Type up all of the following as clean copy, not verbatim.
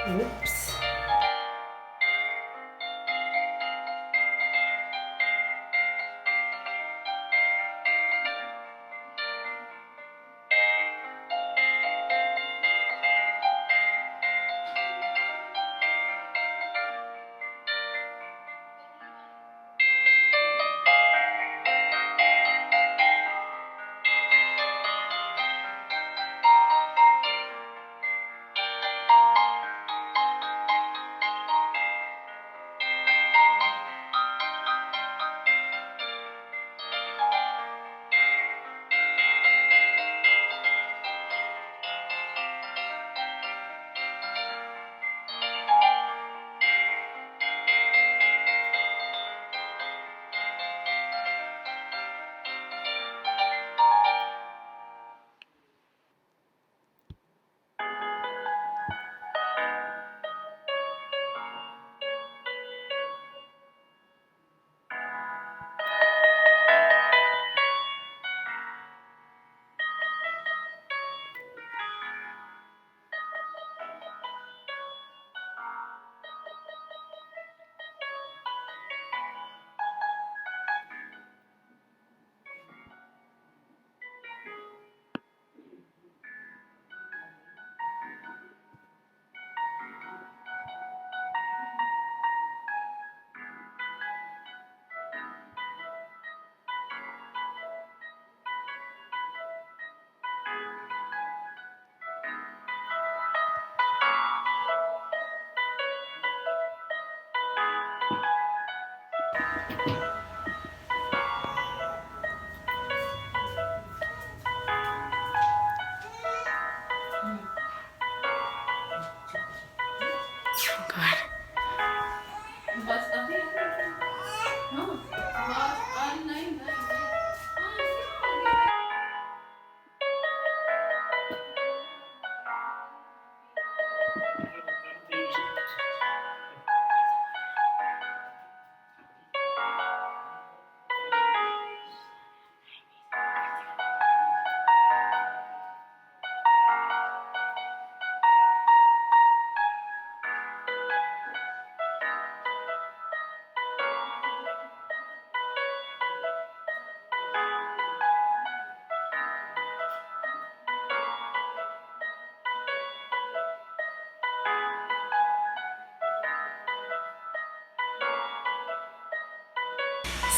Oops.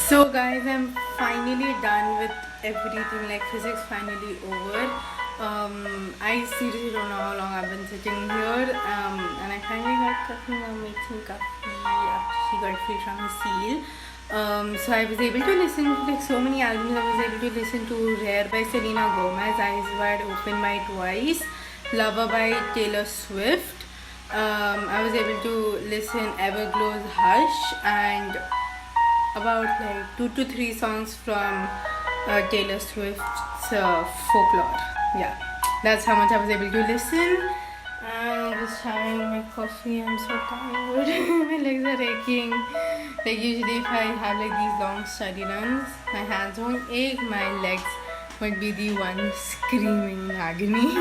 So guys, I'm finally done with everything, like physics finally over. I seriously don't know how long I've been sitting here, and I finally got coffee. I'm making coffee after she got free from the seal. So I was able to listen to like so many albums. I was able to listen to Rare by Selena Gomez, Eyes Wide Open by Twice, Lover by Taylor Swift. I was able to listen Everglow's Hush and about like 2 to 3 songs from Taylor Swift's Folklore. Yeah, that's how much I was able to listen. I'm just having my coffee. I'm so tired. My legs are aching. Like usually if I have like these long study runs, my hands won't ache. My legs would be the one screaming in agony.